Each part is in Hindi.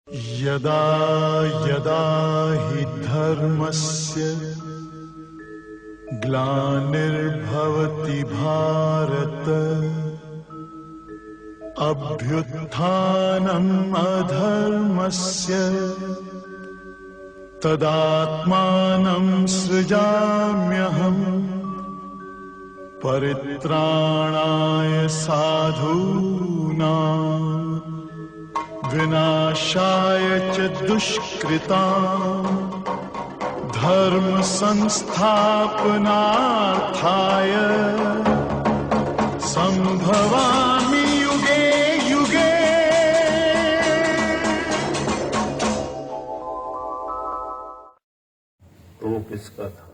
यदा यदा हि धर्मस्य ग्लानिर्भवति भारत अभ्युत्थानम् अधर्मस्य तदात्मानं सृजाम्यहम् परित्राणाय साधूनां विनाशाय च दुष्कृताम् धर्म संस्थापनार्थाय संभवामि युगे युगे। तो वो किसका था?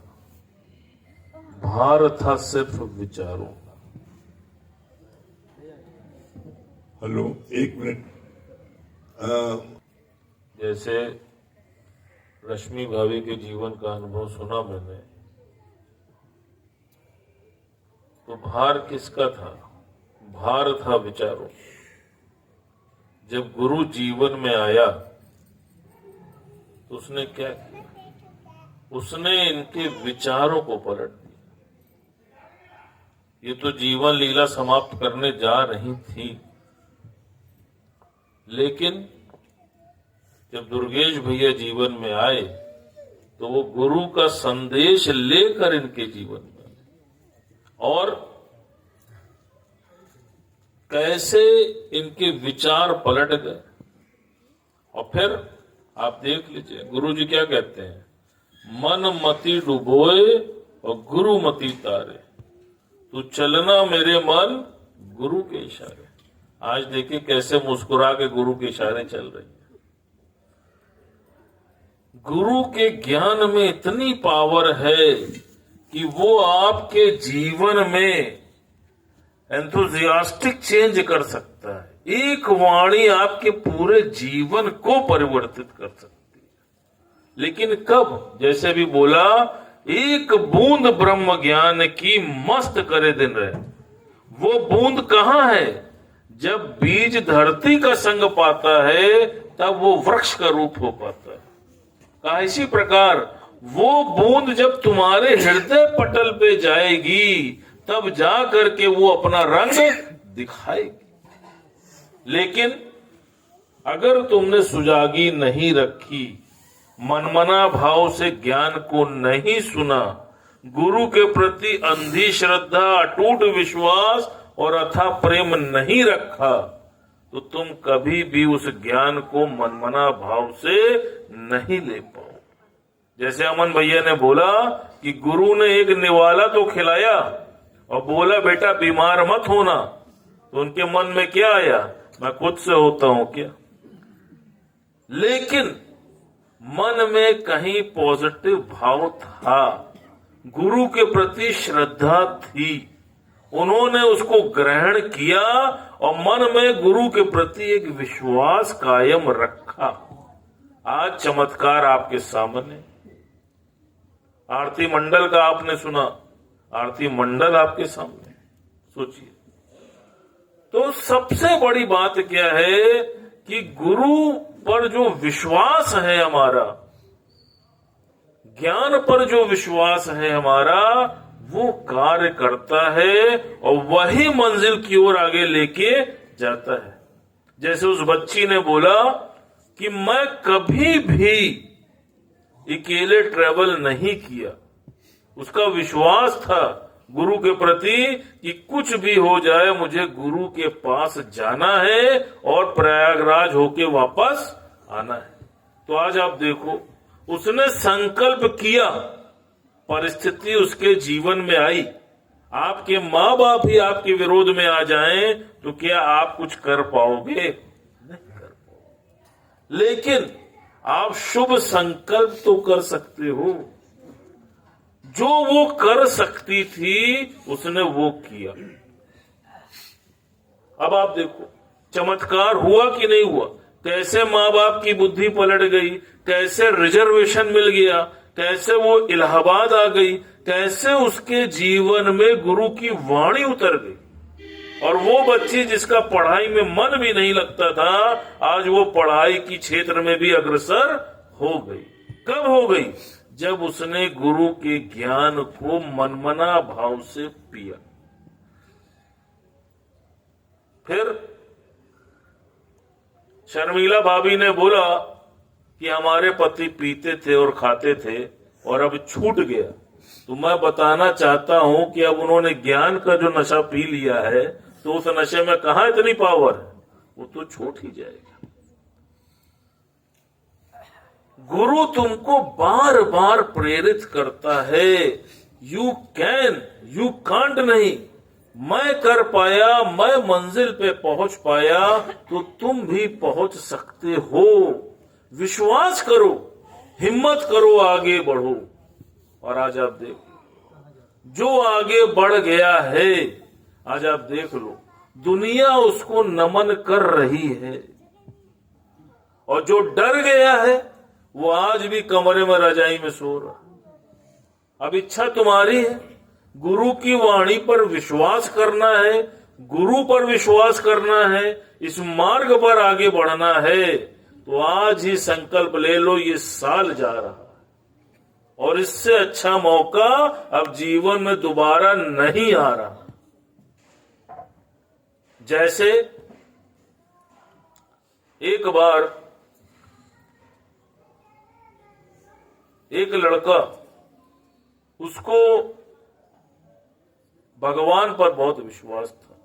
भार था सिर्फ विचारों का। हेलो, एक मिनट। जैसे रश्मि भाभी के जीवन का अनुभव सुना मैंने, तो भार किसका था? भार था विचारों। जब गुरु जीवन में आया तो उसने क्या किया? उसने इनके विचारों को पलट दिया। ये तो जीवन लीला समाप्त करने जा रही थी, लेकिन जब दुर्गेश भैया जीवन में आए तो वो गुरु का संदेश लेकर इनके जीवन में आए। और कैसे इनके विचार पलट गए। और फिर आप देख लीजिए गुरु जी क्या कहते हैं, मन मति डुबोए और गुरु मति तारे, तू चलना मेरे मन गुरु के इशारे। आज देखिए कैसे मुस्कुरा के गुरु के इशारे चल रही है। गुरु के ज्ञान में इतनी पावर है कि वो आपके जीवन में एंथुजियास्टिक चेंज कर सकता है। एक वाणी आपके पूरे जीवन को परिवर्तित कर सकती है। लेकिन कब? जैसे भी बोला, एक बूंद ब्रह्म ज्ञान की मस्त करे दिन रहे। वो बूंद कहाँ है? जब बीज धरती का संग पाता है तब वो वृक्ष का रूप हो पाता है। कहा इसी प्रकार वो बूंद जब तुम्हारे हृदय पटल पे जाएगी तब जा करके वो अपना रंग दिखाएगी। लेकिन अगर तुमने सुजागी नहीं रखी, मनमना भाव से ज्ञान को नहीं सुना, गुरु के प्रति अंधी श्रद्धा, अटूट विश्वास और अथाह प्रेम नहीं रखा, तो तुम कभी भी उस ज्ञान को मनमना भाव से नहीं ले पाओ। जैसे अमन भैया ने बोला कि गुरु ने एक निवाला तो खिलाया और बोला बेटा बीमार मत होना, तो उनके मन में क्या आया? मैं खुद से होता हूं क्या? लेकिन मन में कहीं पॉजिटिव भाव था, गुरु के प्रति श्रद्धा थी, उन्होंने उसको ग्रहण किया और मन में गुरु के प्रति एक विश्वास कायम रखा। आज चमत्कार आपके सामने। आरती मंडल का आपने सुना, आरती मंडल आपके सामने। सोचिए, तो सबसे बड़ी बात क्या है कि गुरु पर जो विश्वास है हमारा, ज्ञान पर जो विश्वास है हमारा, वो कार्य करता है और वही मंजिल की ओर आगे लेके जाता है। जैसे उस बच्ची ने बोला कि मैं कभी भी अकेले ट्रेवल नहीं किया। उसका विश्वास था गुरु के प्रति कि कुछ भी हो जाए मुझे गुरु के पास जाना है और प्रयागराज होके वापस आना है। तो आज आप देखो, उसने संकल्प किया, परिस्थिति उसके जीवन में आई। आपके माँ बाप ही आपके विरोध में आ जाएं तो क्या आप कुछ कर पाओगे? नहीं कर पाओगे। लेकिन आप शुभ संकल्प तो कर सकते हो। जो वो कर सकती थी उसने वो किया। अब आप देखो चमत्कार हुआ कि नहीं हुआ। कैसे माँ बाप की बुद्धि पलट गई, कैसे रिजर्वेशन मिल गया, कैसे वो इलाहाबाद आ गई, कैसे उसके जीवन में गुरु की वाणी उतर गई। और वो बच्ची जिसका पढ़ाई में मन भी नहीं लगता था, आज वो पढ़ाई की क्षेत्र में भी अग्रसर हो गई। कब हो गई? जब उसने गुरु के ज्ञान को मनमना भाव से पिया। फिर शर्मिला भाभी ने बोला कि हमारे पति पीते थे और खाते थे और अब छूट गया। तो मैं बताना चाहता हूं कि अब उन्होंने ज्ञान का जो नशा पी लिया है, तो उस नशे में कहां इतनी पावर है, वो तो छूट ही जाएगा। गुरु तुमको बार बार प्रेरित करता है, यू कैन, यू कांट नहीं। मैं कर पाया, मैं मंजिल पे पहुंच पाया, तो तुम भी पहुंच सकते हो। विश्वास करो, हिम्मत करो, आगे बढ़ो। और आज आप देखो, जो आगे बढ़ गया है, आज आप देख लो, दुनिया उसको नमन कर रही है। और जो डर गया है, वो आज भी कमरे में रजाई में सो रहा। अब इच्छा तुम्हारी है, गुरु की वाणी पर विश्वास करना है, गुरु पर विश्वास करना है, इस मार्ग पर आगे बढ़ना है, तो आज ही संकल्प ले लो, ये साल जा रहा है और इससे अच्छा मौका अब जीवन में दोबारा नहीं आ रहा। जैसे एक बार एक लड़का, उसको भगवान पर बहुत विश्वास था,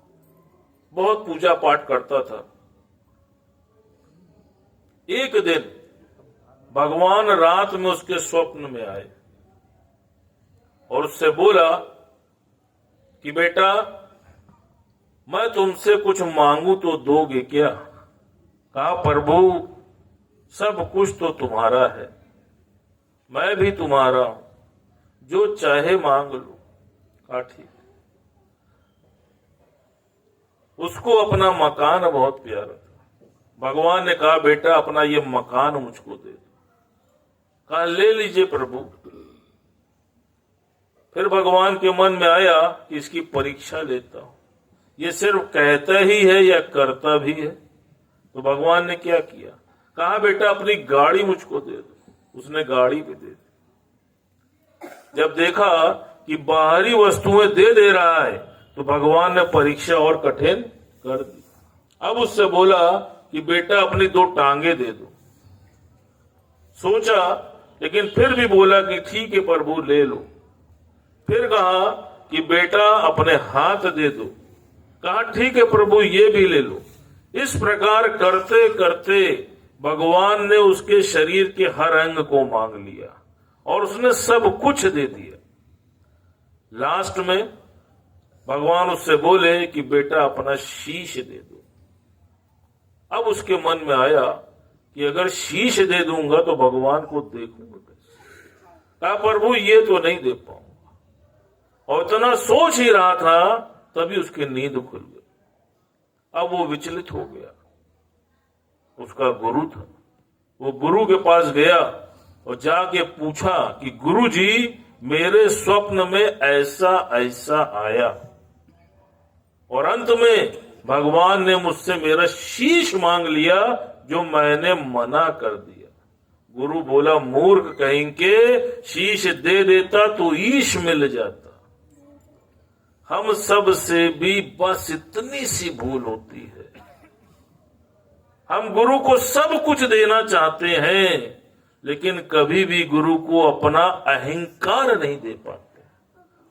बहुत पूजा पाठ करता था। एक दिन भगवान रात में उसके स्वप्न में आए और उससे बोला कि बेटा, मैं तुमसे कुछ मांगू तो दोगे क्या? कहा, प्रभु सब कुछ तो तुम्हारा है, मैं भी तुम्हारा हूं, जो चाहे मांग लो। कहा ठीक। उसको अपना मकान बहुत प्यारा था। भगवान ने कहा, बेटा अपना ये मकान मुझको दे दो। कहा, ले लीजिए प्रभु। फिर भगवान के मन में आया कि इसकी परीक्षा लेता हूं, ये सिर्फ कहता ही है या करता भी है। तो भगवान ने क्या किया? कहा, बेटा अपनी गाड़ी मुझको दे दो। उसने गाड़ी भी दे दी। जब देखा कि बाहरी वस्तुएं दे रहा है, तो भगवान ने परीक्षा और कठिन कर दी। अब उससे बोला कि बेटा अपनी 2 टांगे दे दो। सोचा, लेकिन फिर भी बोला कि ठीक है प्रभु ले लो। फिर कहा कि बेटा अपने हाथ दे दो। कहा ठीक है प्रभु ये भी ले लो। इस प्रकार करते करते भगवान ने उसके शरीर के हर अंग को मांग लिया और उसने सब कुछ दे दिया। लास्ट में भगवान उससे बोले कि बेटा अपना शीश दे दो। अब उसके मन में आया कि अगर शीश दे दूंगा तो भगवान को देखूंगा कैसे? कहा प्रभु ये तो नहीं दे पाऊंगा। और इतना सोच ही रहा था, तभी उसकी नींद खुल गई। अब वो विचलित हो गया। उसका गुरु था, वो गुरु के पास गया और जाके पूछा कि गुरु जी मेरे स्वप्न में ऐसा ऐसा आया और अंत में भगवान ने मुझसे मेरा शीश मांग लिया जो मैंने मना कर दिया। गुरु बोला, मूर्ख कहीं के, शीश दे देता तो ईश मिल जाता। हम सब से भी बस इतनी सी भूल होती है, हम गुरु को सब कुछ देना चाहते हैं, लेकिन कभी भी गुरु को अपना अहंकार नहीं दे पाते।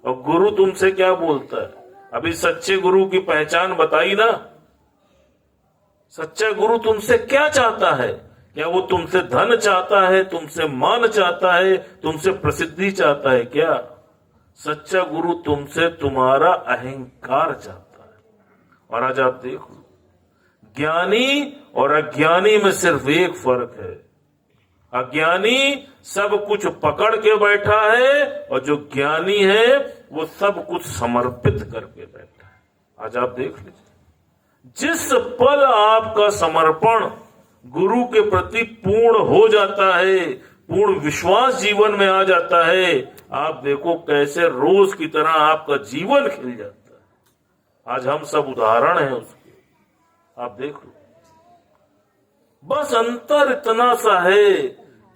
और गुरु तुमसे क्या बोलता है? अभी सच्चे गुरु की पहचान बताई ना। सच्चा गुरु तुमसे क्या चाहता है? क्या वो तुमसे धन चाहता है, तुमसे मान चाहता है, तुमसे प्रसिद्धि चाहता है? क्या सच्चा गुरु तुमसे तुम्हारा अहंकार चाहता है। और आज आप देखो, ज्ञानी और अज्ञानी में सिर्फ एक फर्क है। अज्ञानी सब कुछ पकड़ के बैठा है और जो ज्ञानी है वो सब कुछ समर्पित करके बैठा है। आज आप देख लीजिए, जिस पल आपका समर्पण गुरु के प्रति पूर्ण हो जाता है, पूर्ण विश्वास जीवन में आ जाता है, आप देखो कैसे रोज की तरह आपका जीवन खिल जाता है। आज हम सब उदाहरण हैं उसके, आप देख लो। बस अंतर इतना सा है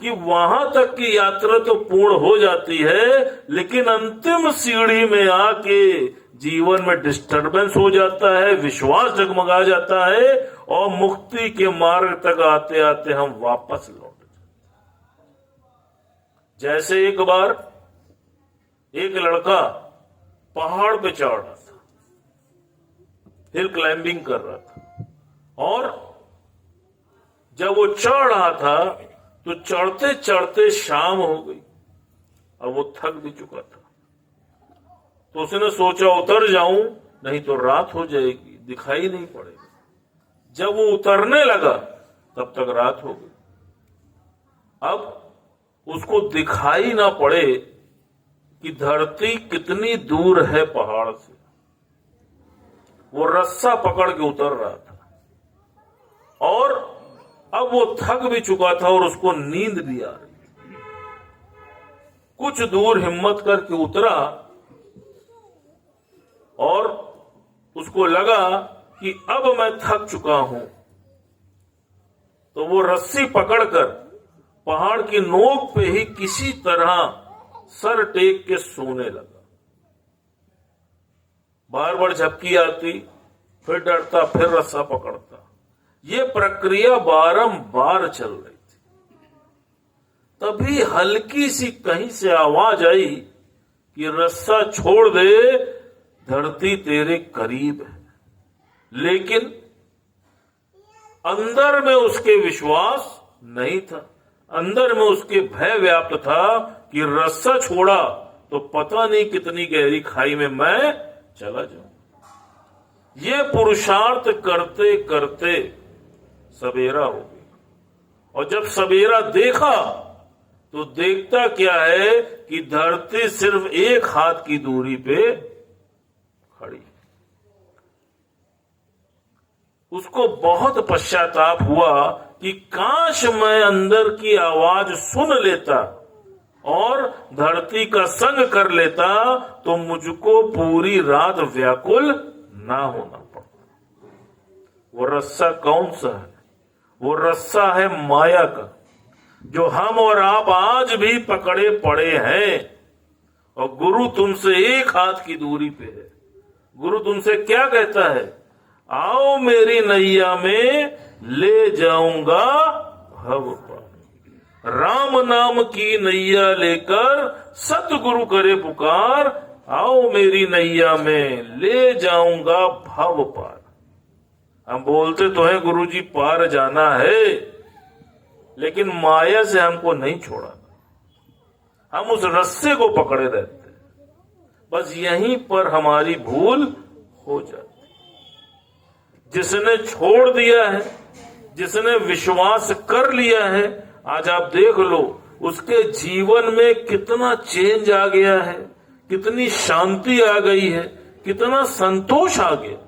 कि वहां तक की यात्रा तो पूर्ण हो जाती है, लेकिन अंतिम सीढ़ी में आके जीवन में डिस्टरबेंस हो जाता है, विश्वास डगमगा जाता है और मुक्ति के मार्ग तक आते आते हम वापस लौट जाते। जैसे एक बार एक लड़का पहाड़ पे चढ़ रहा था, हिल क्लाइंबिंग कर रहा था, और जब वो चढ़ रहा था तो चढ़ते चढ़ते शाम हो गई। अब वो थक भी चुका था, तो उसने सोचा उतर जाऊं, नहीं तो रात हो जाएगी, दिखाई नहीं पड़ेगा। जब वो उतरने लगा तब तक रात हो गई। अब उसको दिखाई ना पड़े कि धरती कितनी दूर है पहाड़ से, वो रस्सा पकड़ के उतर रहा था, और अब वो थक भी चुका था और उसको नींद भी आ रही थी। कुछ दूर हिम्मत करके उतरा और उसको लगा कि अब मैं थक चुका हूं, तो वो रस्सी पकड़कर पहाड़ की नोक पे ही किसी तरह सर टेक के सोने लगा। बार बार झपकी आती, फिर डरता, फिर रस्सा पकड़ता। ये प्रक्रिया बारंबार चल रही थी। तभी हल्की सी कहीं से आवाज आई कि रस्सा छोड़ दे, धरती तेरे करीब है। लेकिन अंदर में उसके विश्वास नहीं था, अंदर में उसके भय व्याप्त था कि रस्सा छोड़ा तो पता नहीं कितनी गहरी खाई में मैं चला जाऊं। ये पुरुषार्थ करते करते सवेरा हो गया, और जब सवेरा देखा तो देखता क्या है कि धरती सिर्फ एक हाथ की दूरी पे खड़ी। उसको बहुत पश्चाताप हुआ कि काश मैं अंदर की आवाज सुन लेता और धरती का संग कर लेता, तो मुझको पूरी रात व्याकुल ना होना पड़ता। वो रस्सा कौन सा है? वो रस्सा है माया का, जो हम और आप आज भी पकड़े पड़े हैं। और गुरु तुमसे एक हाथ की दूरी पे है। गुरु तुमसे क्या कहता है? आओ मेरी नैया में ले जाऊंगा भव पार। राम नाम की नैया लेकर सतगुरु करे पुकार, आओ मेरी नैया में ले जाऊंगा भव पार। हम बोलते तो हैं गुरुजी पार जाना है, लेकिन माया से हमको नहीं छोड़ा, हम उस रस्से को पकड़े रहते हैं। बस यहीं पर हमारी भूल हो जाती। जिसने छोड़ दिया है, जिसने विश्वास कर लिया है, आज आप देख लो उसके जीवन में कितना चेंज आ गया है, कितनी शांति आ गई है, कितना संतोष आ गया।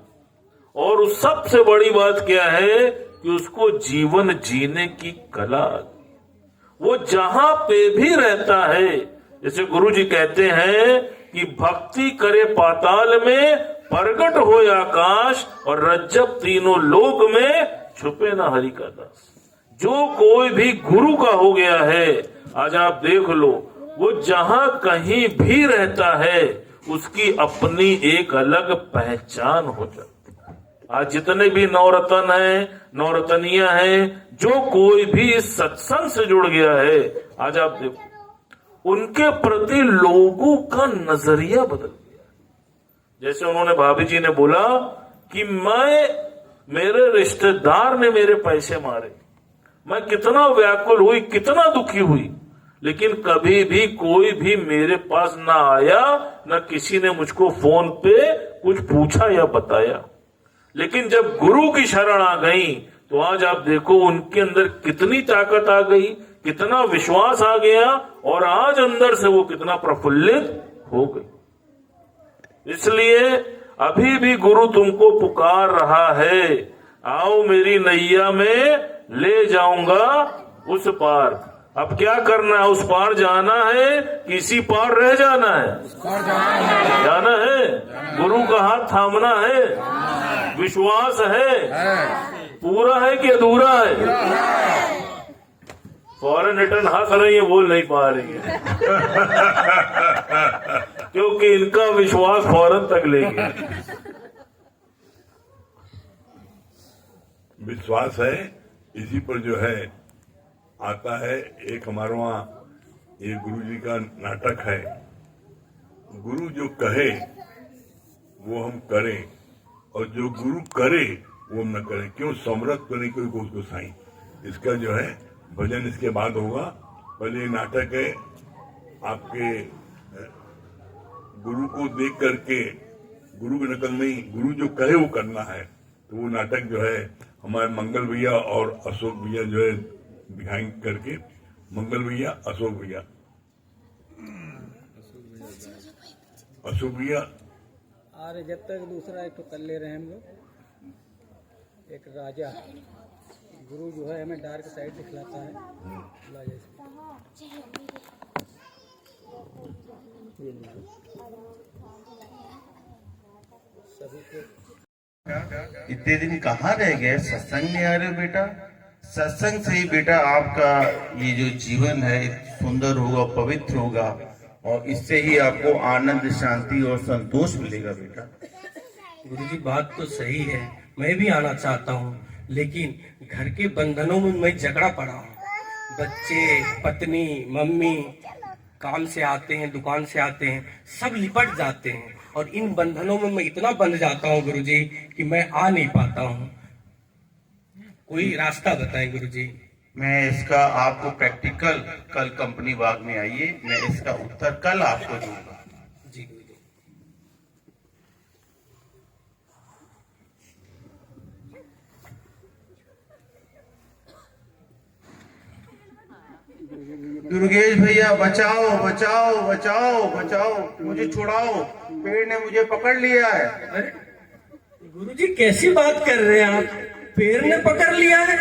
और उस सबसे बड़ी बात क्या है कि उसको जीवन जीने की कला आ गई। वो जहां पे भी रहता है, जैसे गुरु जी कहते हैं कि भक्ति करे पाताल में, प्रगट हो आकाश, और रज्जब तीनों लोक में, छुपे ना हरि का दास। जो कोई भी गुरु का हो गया है, आज आप देख लो वो जहां कहीं भी रहता है, उसकी अपनी एक अलग पहचान हो जाती है। आज जितने भी नवरत्न हैं, नवरत्नियां हैं, जो कोई भी इस सत्संग से जुड़ गया है, आज आप देखो उनके प्रति लोगों का नजरिया बदल गया। जैसे उन्होंने भाभी जी ने बोला कि मेरे रिश्तेदार ने मेरे पैसे मारे, मैं कितना व्याकुल हुई, कितना दुखी हुई, लेकिन कभी भी कोई भी मेरे पास ना आया, ना किसी ने मुझको फोन पे कुछ पूछा या बताया। लेकिन जब गुरु की शरण आ गई, तो आज आप देखो उनके अंदर कितनी ताकत आ गई, कितना विश्वास आ गया, और आज अंदर से वो कितना प्रफुल्लित हो गई। इसलिए अभी भी गुरु तुमको पुकार रहा है, आओ मेरी नैया में ले जाऊंगा उस पार। अब क्या करना है? उस पार जाना है कि इसी पार रह जाना है? जाना है। गुरु का हाथ थामना है। विश्वास है पूरा है कि अधूरा है? फॉरेन रिटर्न हंस रही है, बोल नहीं पा रही है क्योंकि इनका विश्वास फॉरेन तक ले गया। विश्वास है, इसी पर जो है आता है। एक हमारे वहाँ ये गुरु जी का नाटक है, गुरु जो कहे वो हम करें और जो गुरु करे वो हम न करें। क्यों? समरथ तो नहीं कोई को साई। इसका जो है भजन इसके बाद होगा। पहले नाटक है, आपके गुरु को देख करके गुरु की नकल नहीं, गुरु जो कहे वो करना है। तो वो नाटक जो है हमारे मंगल भैया और अशोक भैया जो है दिखाई करके, मंगल भैया अशोक भैया अरे जब तक दूसरा एक तो कर ले रहे हैं हम लोग। एक राजा गुरु जो है हमें डार्क साइड दिखलाता है। राजा सभी को इतने दिन कहाँ रह गए? सत्संग में आ रहे हो बेटा? सत्संग से ही बेटा आपका ये जो जीवन है सुंदर होगा, पवित्र होगा और इससे ही आपको आनंद, शांति और संतोष मिलेगा बेटा। गुरुजी बात तो सही है, मैं भी आना चाहता हूँ, लेकिन घर के बंधनों में मैं जकड़ा पड़ा हूँ। बच्चे, पत्नी, मम्मी काम से आते हैं, दुकान से आते हैं, सब लिपट जाते हैं और इन बंधनों में मैं इतना बंध जाता हूँ गुरुजी कि मैं आ नहीं पाता हूँ। कोई रास्ता बताएं गुरुजी। मैं इसका आपको प्रैक्टिकल कल कंपनी बाग में आइए, मैं इसका उत्तर कल आपको दूंगा। जी गुरुजी। दुर्गेश भैया बचाओ बचाओ बचाओ बचाओ, मुझे छुड़ाओ, पेड़ ने मुझे पकड़ लिया है। अरे गुरुजी कैसी बात कर रहे हैं आप? पेड़ ने पकड़ लिया है?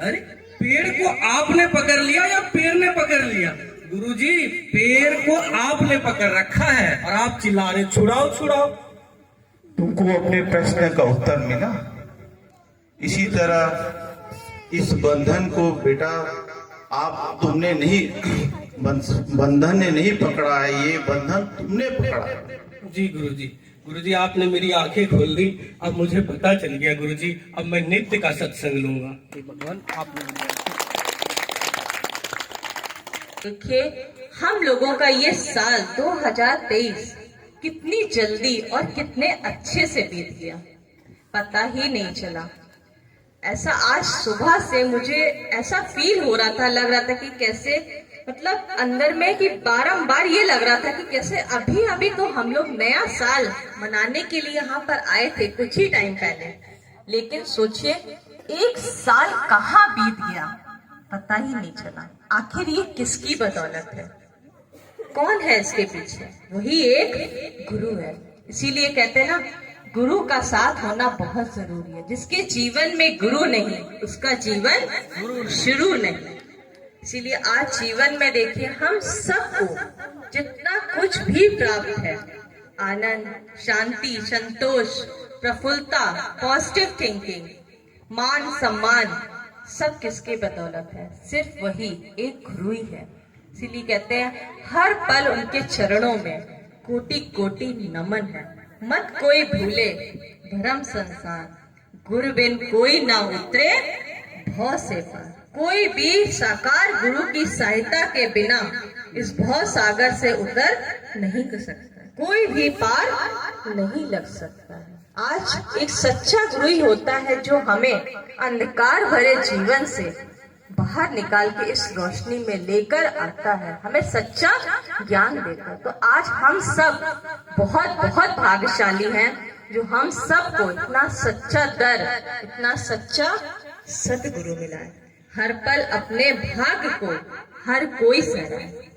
अरे पेड़ को आपने पकड़ लिया या पेड़ ने पकड़ लिया? गुरुजी पेड़ को आपने पकड़ रखा है और आप चिल्ला रहे छुड़ाओ छुड़ाओ। तुमको अपने प्रश्न का उत्तर मिला। इसी तरह इस बंधन को बेटा तुमने नहीं, बंधन ने नहीं पकड़ा है, ये बंधन तुमने पकड़ा है। जी गुरुजी, गुरुजी आपने मेरी आंखें खोल दी, अब मुझे पता चल गया गुरुजी। अब मैं नित्य का सत्संग लूंगा। भगवान आपने देखिए हम लोगों का ये साल 2023 कितनी जल्दी और कितने अच्छे से बीत गया, पता ही नहीं चला। ऐसा आज सुबह से मुझे ऐसा फील हो रहा था, लग रहा था कि कैसे मतलब अंदर में कि बारंबार ये लग रहा था कि कैसे अभी अभी तो हम लोग नया साल मनाने के लिए यहाँ पर आए थे कुछ ही टाइम पहले, लेकिन सोचिए एक साल कहाँ बीत गया पता ही नहीं चला। आखिर ये किसकी बदौलत है? कौन है इसके पीछे? वही एक गुरु है। इसीलिए कहते हैं ना, गुरु का साथ होना बहुत जरूरी है। जिसके जीवन में गुरु नहीं उसका जीवन शुरू नहीं। इसीलिए आज जीवन में देखिए हम सबको जितना कुछ भी प्राप्त है, आनंद, शांति, संतोष, प्रफुल्लता, पॉजिटिव थिंकिंग, मान सम्मान, सब किसके बदौलत है? सिर्फ वही एक गुरु ही है। इसीलिए कहते हैं हर पल उनके चरणों में कोटि कोटि नमन है। मत कोई भूले भरम संसार, गुरु बिन कोई ना उतरे भव से पार। कोई भी साकार गुरु की सहायता के बिना इस भव सागर से उतर नहीं कर सकता, कोई भी पार नहीं लग सकता है। आज एक सच्चा गुरु ही होता है जो हमें अंधकार भरे जीवन से बाहर निकाल के इस रोशनी में लेकर आता है, हमें सच्चा ज्ञान देकर। तो आज हम सब बहुत बहुत भाग्यशाली हैं जो हम सबको इतना सच्चा दर, इतना सच्चा सतगुरु मिला है। हर पल अपने भाग्य को हर कोई सराहे।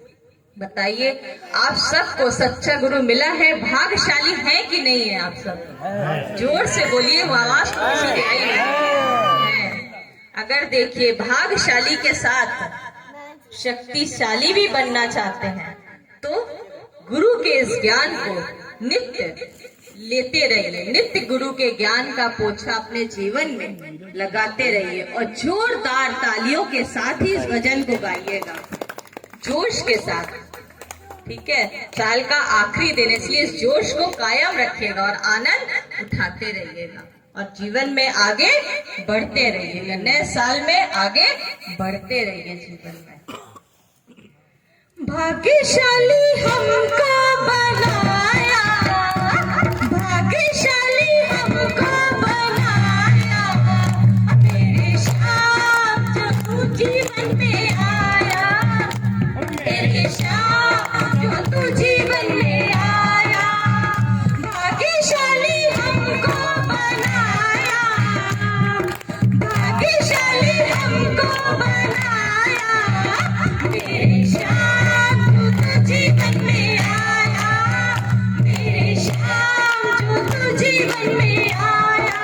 बताइए आप सबको सच्चा गुरु मिला है? भाग्यशाली है कि नहीं है? आप सब जोर से बोलिए, वो आवाज सुनाई नहीं है। अगर देखिए भाग्यशाली के साथ शक्तिशाली भी बनना चाहते हैं तो गुरु के इस ज्ञान को नित्य लेते रहिए, नित्य गुरु के ज्ञान का पोछा अपने जीवन में लगाते रहिए और जोरदार तालियों के साथ ही इस भजन को गाइएगा, जोश के साथ। ठीक है, साल का आखिरी दिन, इसलिए इस जोश को कायम रखिएगा और आनंद उठाते रहिएगा और जीवन में आगे बढ़ते रहिएगा, नए साल में आगे बढ़ते रहिए जीवन में। भाग्यशाली हमको बनाया, भाग्यशाली हमको बनाया, मेरे श्याम जो तू जीवन में आया, मेरे श्याम जो तू जीवन में आया। भाग्यशाली हमको बनाया, भाग्यशाली हमको बनाया, मेरे श्याम जो तू जीवन में आया, मेरे श्याम जो तू जीवन में आया।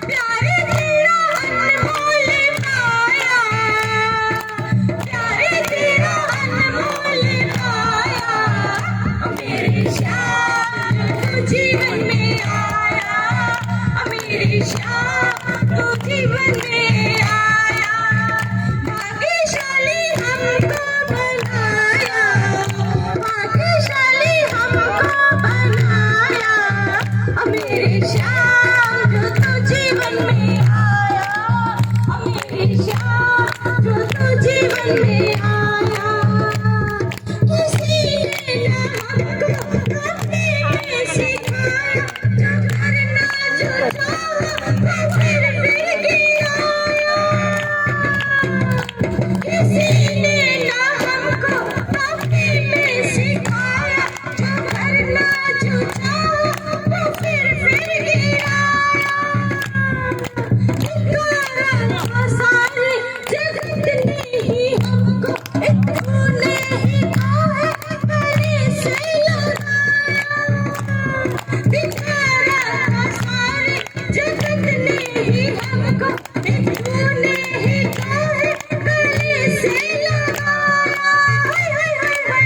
प्यारे तेरा अनमोल पाया, प्यारे तेरा अनमोल पाया, मेरे श्याम जो तू जीवन में आया, मेरे श्याम जो जीवन में आया। भाग्यशाली हमको बनाया, भाग्यशाली हमको बनाया, मेरे श्याम जो तू जीवन में आया, मेरे श्याम जो तू जीवन में आया। किसी ने ना हमको अपने में सिखाया, जो करना जो चाहा वो फिर किया। किसी ने ना हमको अपने में सिखाया, जो करना जो चाहा वो फिर किया। पुकारा सारे जगत ने ही हमको, तूने ही कहा परे से लगाया। पुकारा सारे जगत ने ही हमको, तूने ही कहा परे से लगाया। हाय हाय हाय हाय,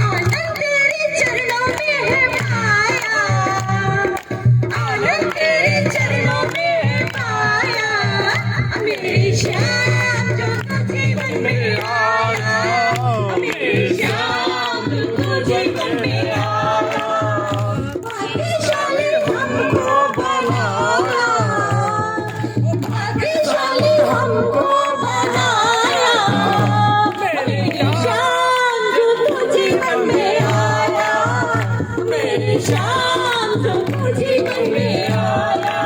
आनंद तेरे चरणों में है पाया, आनंद तेरे चरणों में है पाया, मेरे श्याम जो तू जीवन में आया, मेरे श्याम जो तू जीवन में आया। भाग्यशाली हमको बनाया, भाग्यशाली हमको बनाया, मेरे श्याम जो तू जीवन में आया, मेरे श्याम जो तू जीवन में आया।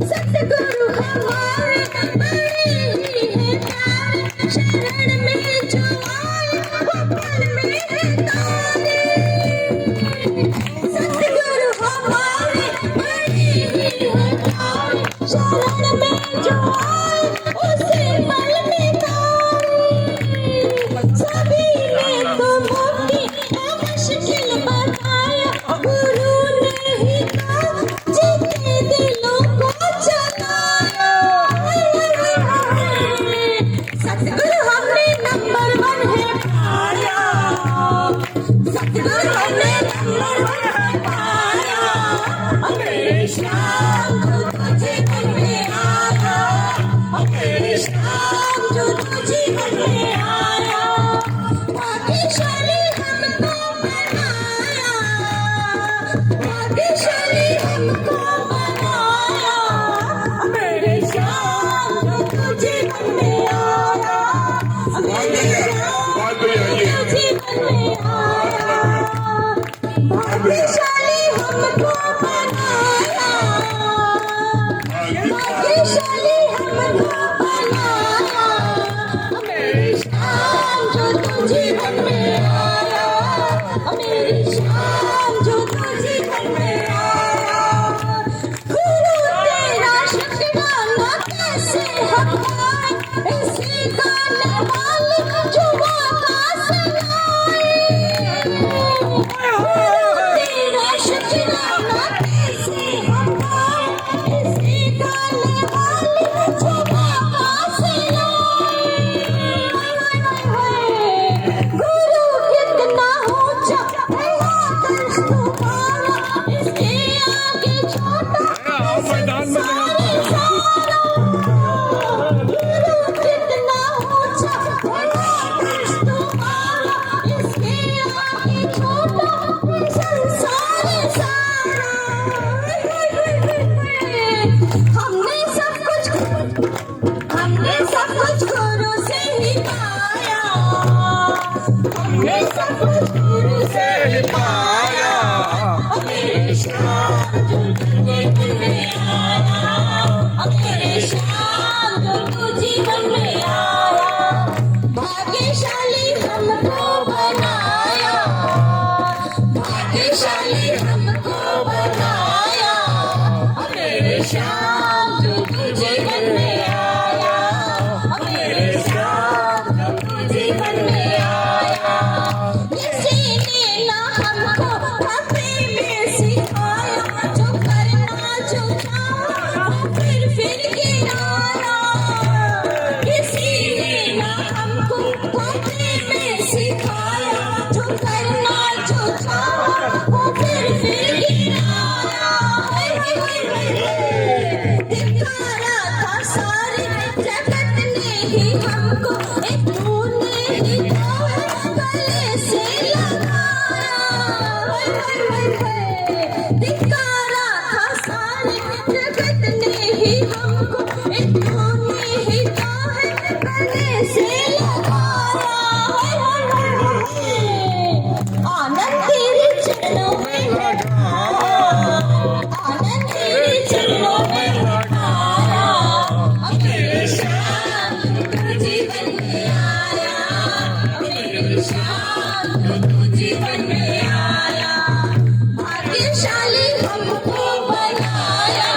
सतगुरु हमारे बड़े ही है प्यारे, शरण में जो आए वो पल में है तारे। सतगुरु हमारे बड़े ही है प्यारे, शरण में जो आए उसे पल में तारे। सभी ने तो मुक्ति का मुश्किल बताया, गुरु ने ही कहा जितने दिलों को चलाया। सतगुरु हमने नंबर 1 है पाया, सतगुरु हमने नंबर 1 है पाया, मेरे श्याम जो तू जीवन में आया, मेरे श्याम जो तू जीवन में आया। भाग्यशाली हमको बनाया, भाग्यशाली हमको बनाया, मेरे श्याम जो तू जीवन में आया, मेरे श्याम जो तू जीवन में आया। भाग्यशाली हमको बनाया, भाग्यशाली हमको बनाया, से ही पाया, हमने सब कुछ गुरु से ही पाया। मेरे श्याम जो तुझे तुझे आया, मेरे श्याम जो तू जीवन में आया, भाग्यशाली हमको बनाया, भाग्यशाली हमको बनाया। मेरे श्याम जो तू जीवन में आया, मेरे श्याम जो तू जीवन में आया। किसी ने ना हमको खाते में सिखाया, जो करना जो चाहा वो फिर गिराया। किसी ने ना हमको खाते में सिखाया, जो करना जो चाहा वो फिर गिराया। दिखाया था सारे जगत ने ही हमको, एक तूने ही तो गले से लगाया। दिखाया था सारे जगत ने ही हमको, एक तूने ही तो गले से लगाया। आनंद तेरे चरणों में है ढाया, आनंद तेरे चरणों में है ढाया। मेरे श्याम तू जीवन में आया, मेरे श्याम तू जीवन में आया। भाग्यशाली हमको बनाया,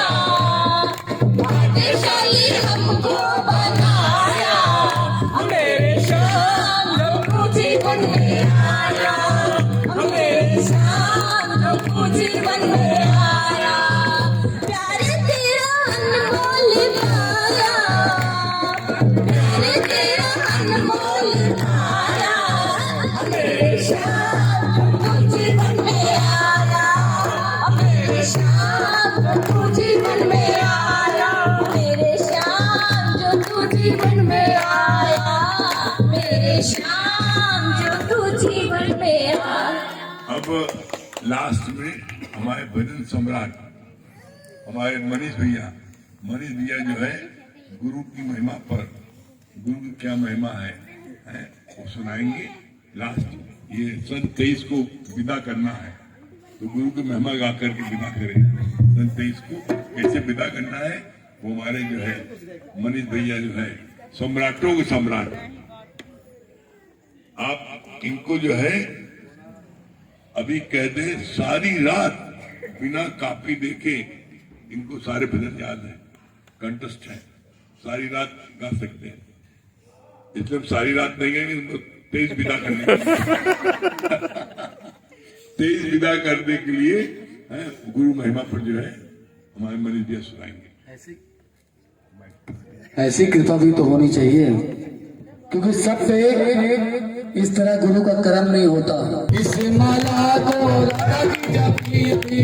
भाग्यशाली हमको बनाया। मेरे श्याम तू जीवन में आया, मेरे श्याम तू जीवन में आया। प्यारे तेरा अनमोल पाया, प्यारे तेरा अनमोल पाया। मेरे श्याम तू जीवन में आया, मेरे श्याम तू जीवन में आया। मेरे श्याम जो तू जीवन में आया, मेरे श्याम जो तू जीवन में आया। अब लास्ट में हमारे भजन सम्राट हमारे मनीष भैया जो है गुरु की महिमा पर, गुरु की क्या महिमा है वो सुनाएंगे। लास्ट ये सन 23 को विदा करना है, तो गुरु की महिमा गा करके विदा करेंगे। सन 23 को कैसे विदा करना है वो हमारे जो है मनीष भैया जो है सम्राटों के सम्राट, आप इनको जो है अभी कह दे सारी रात बिना कापी देखे इनको सारे भजन याद है, कंटेस्ट है, सारी रात गा सकते हैं। इसलिए हम सारी रात नहीं गाएंगे, इनको तेज विदा करने के लिए तेज विदा करने के लिए गुरु महिमा पर जो है हमारे मनीष भैया सुनाएंगे। ऐसी कृपा भी तो होनी चाहिए, क्योंकि सब पे इस तरह गुरु का कर्म नहीं होता। इस माला को राधा जी जपी थी,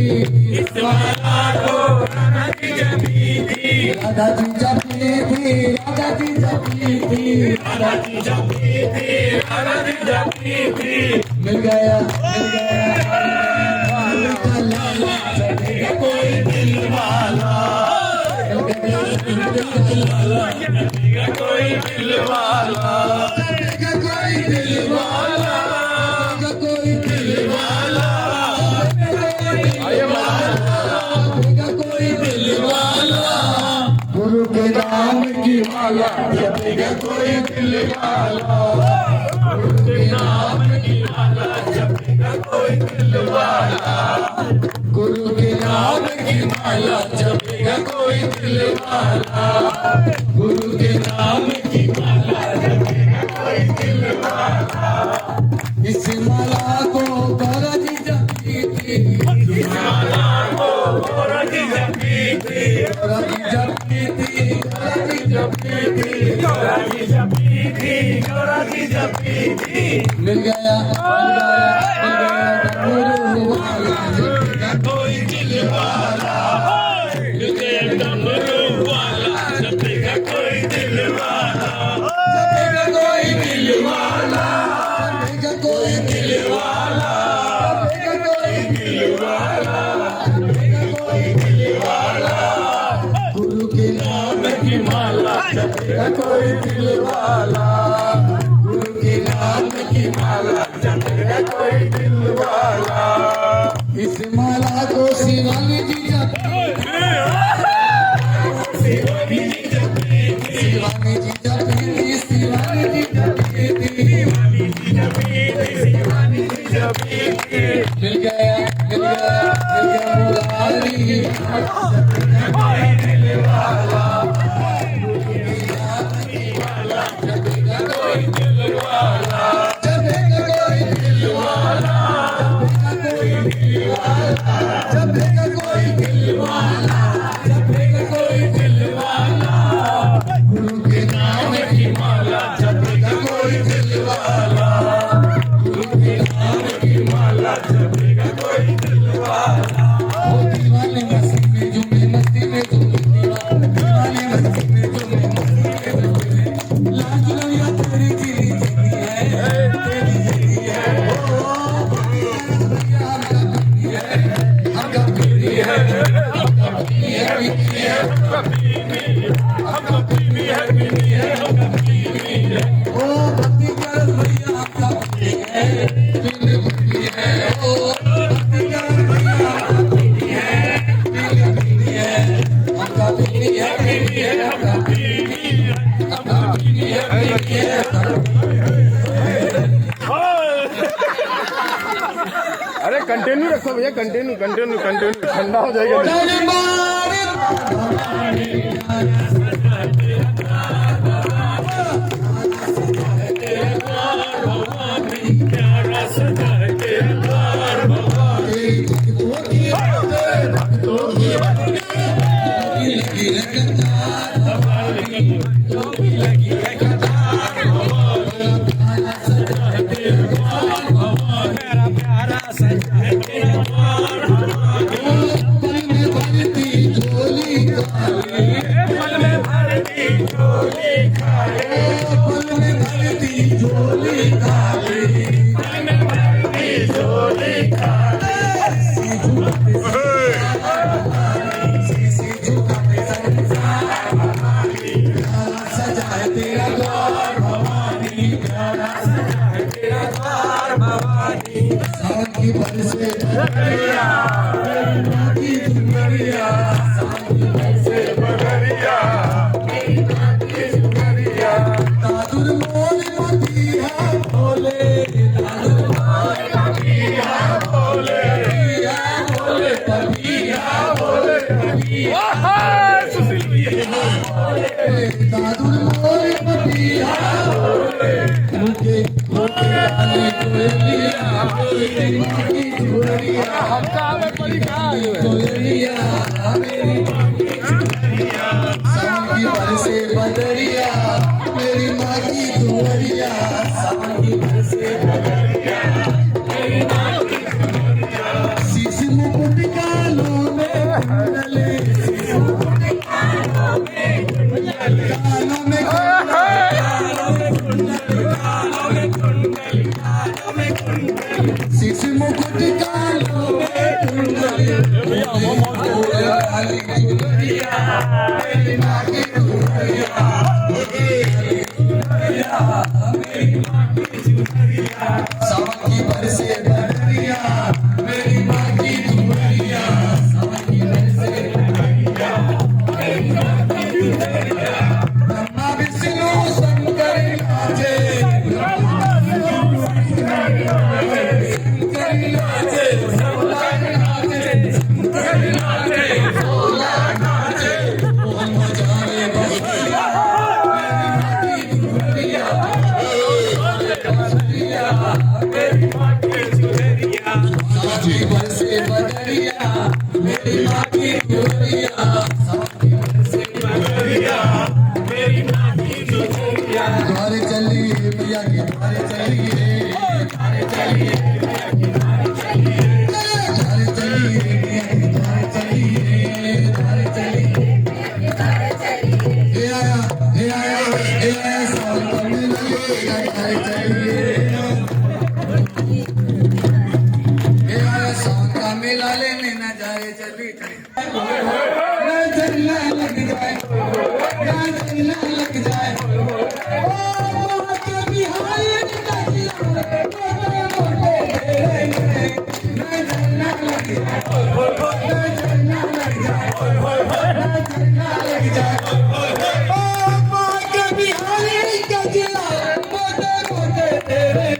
इस माला को राधा जी जपी थी, राधा जी जपी थी, राधा जी जपी थी, राधा जी जपी थी, राधा जी जपी थी। मिल गया कोई दिल वाला, कोई दिल वाला, कोई दिल वाला, कोई दिल वाला, कोई दिल वाला। गुरु के नाम की माला जपेगा कोई दिल वाला, गुरु के नाम की माला जपेगा कोई दिल वाला, गुरु के नाम की माला जपेगा कोई दिल वाला, गुरु के नाम की माला जपेगा कोई दिल वाला। इस माला को गौरा जी जपी थी, इस माला को गौरा जी जपी थी, गौरा जी जपी थी, गौरा जी जपी थी, गौरा जी जपी थी, गौरा जी जपी थी। मिल गया गुरु वाला जपेगा कोई दिल वाला, मिल गया डमरू वाला जपेगा कोई दिल वाला, जपेगा कोई दिल वाला, जपेगा कोई दिल वाला, जपेगा कोई दिल वाला, जपेगा कोई दिल वाला। गुरु के नाम की माला जपेगा कोई दिल दिल वाला, गुरु के नाम की माला जपेगा कोई दिल वाला। इस माला को शिवानी जी जपती, शिवानी जी जपती, शिवानी जी जपती, शिवानी जी जपती, शिवानी जी जपती, शिवानी जी जपती। मिल गया मिल गया मिल गया मुरारी, कोई दिल वाला, जपेगा कोई दिल वाला, जपेगा कोई दिल वाला, जपेगा कोई दिल वाला, जपेगा कोई दिल वाला, गुरु के नाम की माला जपेगा कोई दिल वाला, गुरु के नाम की माला जपेगा कोई दिल वाला। ओ दीवाने मस्ती में झूमे, मस्ती में झूमे, दीवाने मस्ती में झूमे, मस्ती में झूमे, लाज लो या तेरी जीनी जीनी है, तेरी जीनी है, ओ भैया हमका पीनी है, हमका पीनी है, हमका पीनी है, हमका पीनी है, हमका पीनी है, पीनी है, हमका पीनी है, ओ भक्ति कर भैया हमका पीनी है, पीनी है, ओ भक्ति कर भैया हमका पीनी है, पीनी है, हमका पीनी है, पीनी है, हमका पीनी है, हमका पीनी है, पीनी है। अरे कंटिन्यू रखो भैया, कंटिन्यू कंटिन्यू कंटिन्यू, ठंडा हो जाएगा। सजना मोटे मोटे तेरे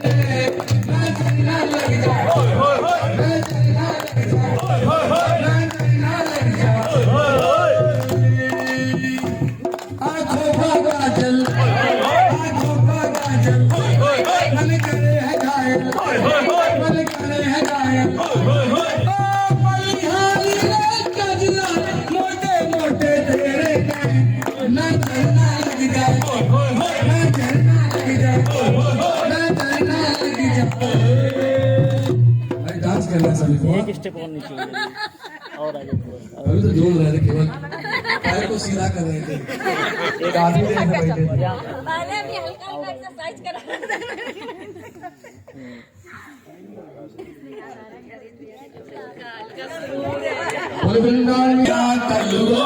नजर ना लग जाए, नजर ना लग जाए, नजर ना लग जाए। आंखों का काजल, आंखों का काजल, मन करे है घायल, मन करे है घायल। बलिहारी रे कजला मोटे मोटे तेरे नजर ना लग जाए, नजर ना लग जाए, नजर ना लग जाए। भाई डांस करना सभी को। एक स्टेप और नीचे हो जाइए। और आगे थोड़ा। अभी तो जोड़ रहे थे, केवल पैर को सीधा कर रहे थे। एक आदमी थे ऐसे बैठे थे। पहले भी हल्का हल्का एक्सरसाइज करा। बोले वृंदावन में हलवा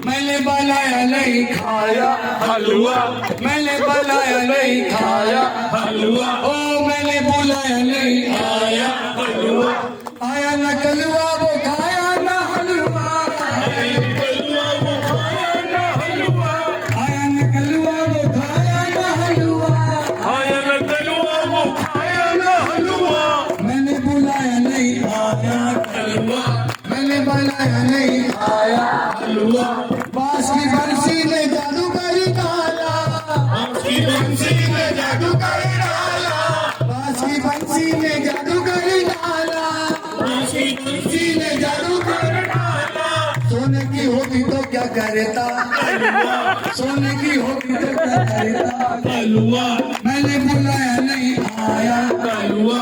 मैंने बनाया नहीं खाया, हलवा मैंने बनाया नहीं खाया, हलवा ओ मैंने बुलाया नहीं आया, हलवा आया न कलवा वो खाया न हलवा, आया न कलवा वो खाया न हलवा, आया न कलवा वो खाया न हलवा, आया न कलवा वो खाया न हलवा। मैंने बुलाया नहीं आया कलवा, मैंने बनाया नहीं आया हलवा। बांस की बंसी ने जादू कर डाला, बांस की बंसी ने जादू कर डाला, बांस की बंसी ने जादू कर डाला, बांस की बंसी ने जादू कर डाला। सोने की होती तो क्या करता हलवा, सोने की होती तो क्या करता हलवा। मैंने बुलाया नहीं आया हलवा,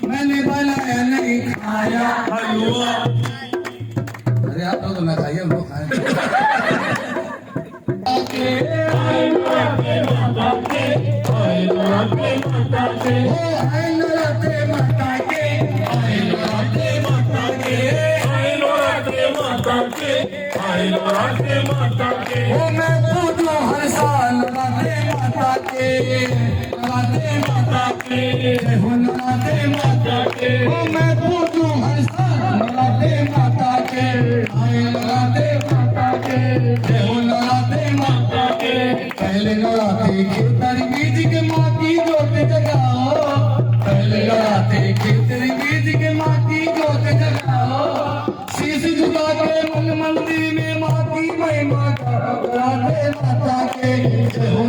मैंने बनाया नहीं खाया हलवा। अरे आप लोग ना खाइए, हम लोग खाएं। मैं पूजूं हर साल राधे माता के, राधे माता के, राधे माता के। मैं पूजूं हर साल राधे माता के, राधे माता के, राधे माता के। पहले नौराते खेतरी बीज के माँ की जोत जगाओ, पहले नौराते खेतरी बीज के माँ की जोत जगाओ। शीश झुका के मन मंदिर में माँ की महिमा गाओ, राधे माता के, जय हो।